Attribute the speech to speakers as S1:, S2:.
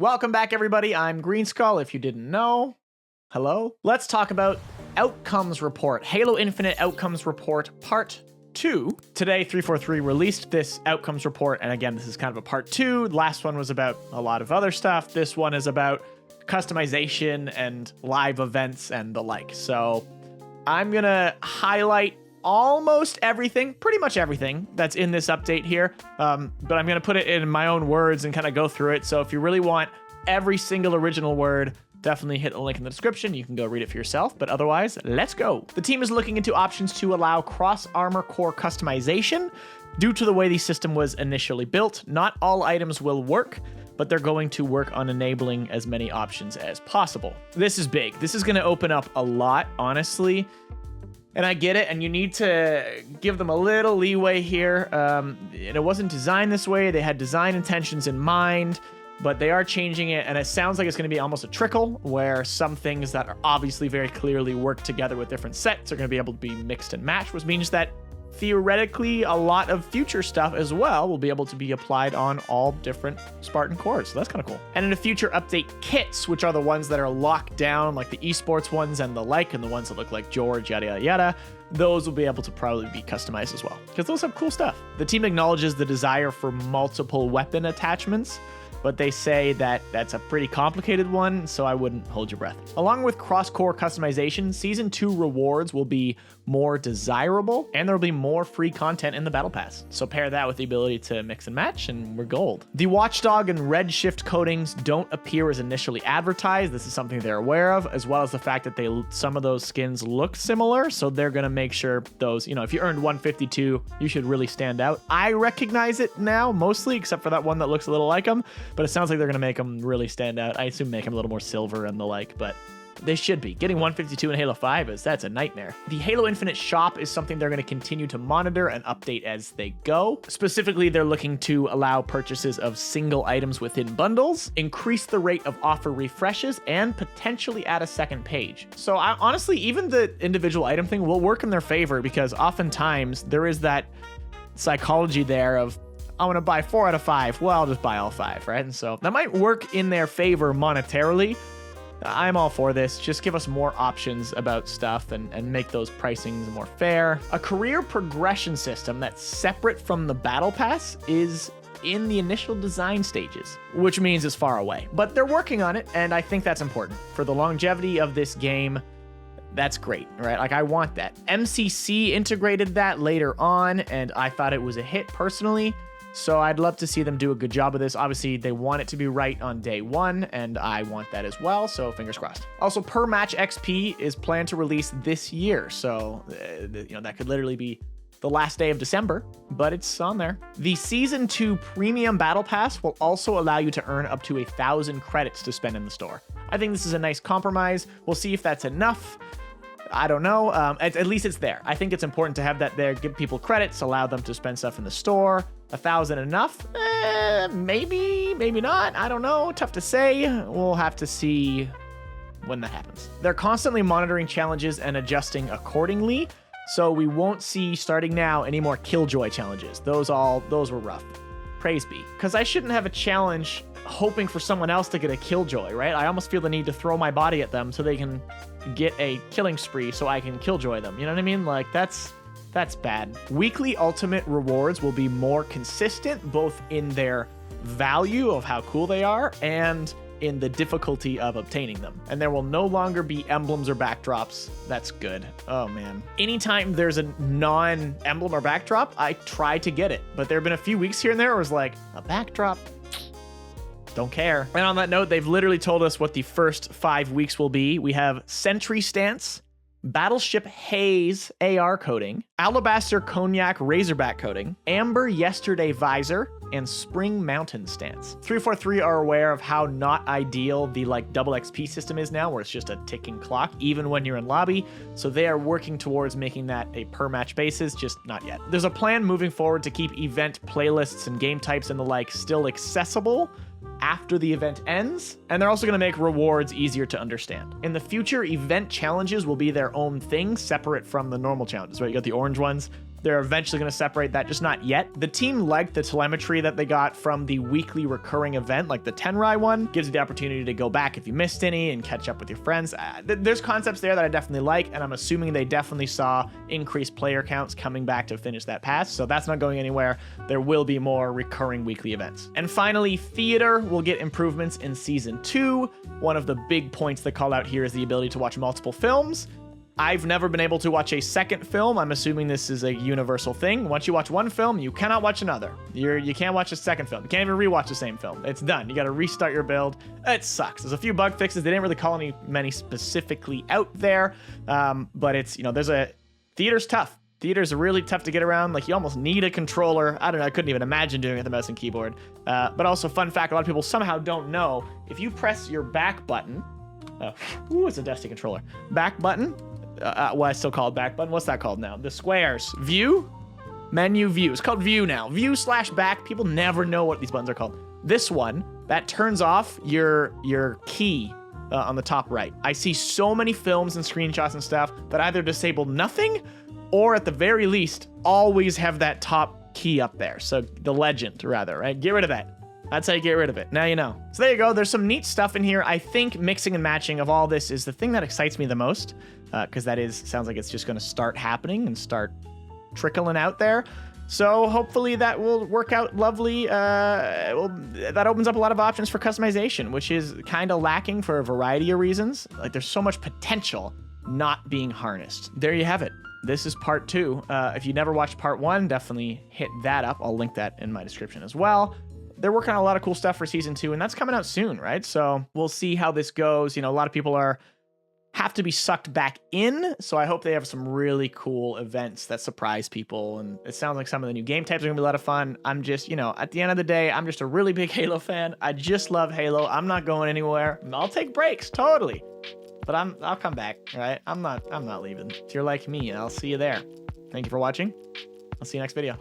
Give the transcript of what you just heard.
S1: Welcome back, everybody. I'm Greenskull, if you didn't know. Hello. Let's talk about Outcomes Report, Halo Infinite Outcomes Report Part 2. Today, 343 released this Outcomes Report, and again, this is kind of a Part 2. The last one was about a lot of other stuff. This one is about customization and live events and the like. So I'm gonna highlight almost everything, pretty much everything that's in this update here, but I'm going to put it in my own words and kind of go through it. So if you really want every single original word, definitely hit the link in the description. You can go read it for yourself, but otherwise, let's go. The team is looking into options to allow cross-armor core customization. Due to the way the system was initially built, not all items will work, but they're going to work on enabling as many options as possible. This is big. This is going to open up a lot, honestly. And I get it, and you need to give them a little leeway here. It wasn't designed this way. They had design intentions in mind, but they are changing it, and it sounds like it's going to be almost a trickle, where some things that are obviously very clearly work together with different sets are going to be able to be mixed and matched, which means that theoretically a lot of future stuff as well will be able to be applied on all different Spartan cores. So that's kind of cool. And in the future update kits, which are the ones that are locked down, like the esports ones and the like, and the ones that look like George, yada, yada, yada, those will be able to probably be customized as well, because those have cool stuff. The team acknowledges the desire for multiple weapon attachments, but they say that that's a pretty complicated one, so I wouldn't hold your breath. Along with cross-core customization, Season 2 rewards will be more desirable, and there will be more free content in the Battle Pass. So pair that with the ability to mix and match, and we're gold. The Watchdog and Redshift coatings don't appear as initially advertised. This is something they're aware of, as well as the fact that some of those skins look similar, so they're gonna make sure those, if you earned 152, you should really stand out. I recognize it now, mostly, except for that one that looks a little like them. But it sounds like they're going to make them really stand out. I assume make them a little more silver and the like, but they should be. Getting 152 in Halo 5 that's a nightmare. The Halo Infinite shop is something they're going to continue to monitor and update as they go. Specifically, they're looking to allow purchases of single items within bundles, increase the rate of offer refreshes, and potentially add a second page. So honestly, even the individual item thing will work in their favor, because oftentimes there is that psychology there of, I want to buy 4 out of 5. Well, I'll just buy all 5, right? And so that might work in their favor monetarily. I'm all for this. Just give us more options about stuff and make those pricings more fair. A career progression system that's separate from the Battle Pass is in the initial design stages, which means it's far away. But they're working on it, and I think that's important. For the longevity of this game, that's great, right? Like, I want that. MCC integrated that later on, and I thought it was a hit personally. So I'd love to see them do a good job of this. Obviously, they want it to be right on day one, and I want that as well, so fingers crossed. Also, per match XP is planned to release this year, so that could literally be the last day of December, but it's on there. The Season 2 Premium Battle Pass will also allow you to earn up to 1,000 credits to spend in the store. I think this is a nice compromise. We'll see if that's enough. I don't know. At least it's there. I think it's important to have that there. Give people credits, allow them to spend stuff in the store. 1,000 enough? Maybe, maybe not. I don't know. Tough to say. We'll have to see when that happens. They're constantly monitoring challenges and adjusting accordingly, so we won't see, starting now, any more Killjoy challenges. Those were rough. Praise be. Because I shouldn't have a challenge hoping for someone else to get a Killjoy, right? I almost feel the need to throw my body at them so they can get a killing spree so I can Killjoy them. You know what I mean? Like, that's bad. Weekly ultimate rewards will be more consistent, both in their value of how cool they are and in the difficulty of obtaining them. And there will no longer be emblems or backdrops. That's good. Oh man. Anytime there's a non-emblem or backdrop, I try to get it. But there have been a few weeks here and there where it was like, a backdrop? Don't care. And on that note, they've literally told us what the first 5 weeks will be. We have Sentry Stance, Battleship Haze AR coating, Alabaster Cognac Razorback coating, Amber Yesterday Visor, and Spring Mountain Stance. 343 are aware of how not ideal the double XP system is now, where it's just a ticking clock, even when you're in lobby. So they are working towards making that a per match basis, just not yet. There's a plan moving forward to keep event playlists and game types and the like still accessible after the event ends, and they're also going to make rewards easier to understand. In the future, event challenges will be their own thing, separate from the normal challenges, right? You got the orange ones. They're eventually going to separate that, just not yet. The team liked the telemetry that they got from the weekly recurring event, like the Tenrai one. Gives you the opportunity to go back if you missed any and catch up with your friends. There's concepts there that I definitely like, and I'm assuming they definitely saw increased player counts coming back to finish that pass, so that's not going anywhere. There will be more recurring weekly events. And finally, theater will get improvements in Season 2. One of the big points they call out here is the ability to watch multiple films. I've never been able to watch a second film. I'm assuming this is a universal thing. Once you watch one film, you cannot watch another. You can't watch a second film. You can't even rewatch the same film. It's done. You got to restart your build. It sucks. There's a few bug fixes. They didn't really call many specifically out there, but it's, there's a theater's tough. Theater's really tough to get around. Like, you almost need a controller. I don't know. I couldn't even imagine doing it with the mouse and keyboard. But also, fun fact, a lot of people somehow don't know, if you press your back button, it's a dusty controller. Back button. Well, I still call it back button. What's that called now? The squares. View? Menu view. It's called view now. View/back. People never know what these buttons are called. This one, that turns off your key on the top right. I see so many films and screenshots and stuff that either disable nothing or at the very least always have that top key up there. So the legend, rather, right? Get rid of that. That's how you get rid of it. Now you know. So there you go. There's some neat stuff in here. I think mixing and matching of all this is the thing that excites me the most, because sounds like it's just going to start happening and start trickling out there. So hopefully that will work out lovely. That opens up a lot of options for customization, which is kind of lacking for a variety of reasons. Like, there's so much potential not being harnessed. There you have it. This is part 2. If you never watched part 1, definitely hit that up. I'll link that in my description as well. They're working on a lot of cool stuff for Season 2, and that's coming out soon, right? So we'll see how this goes. A lot of people have to be sucked back in, so I hope they have some really cool events that surprise people, and it sounds like some of the new game types are gonna be a lot of fun. I'm just, at the end of the day, I'm just a really big Halo fan. I just love Halo. I'm not going anywhere. I'll take breaks, totally, but I'll come back, right? I'm not leaving. If you're like me, I'll see you there. Thank you for watching. I'll see you next video.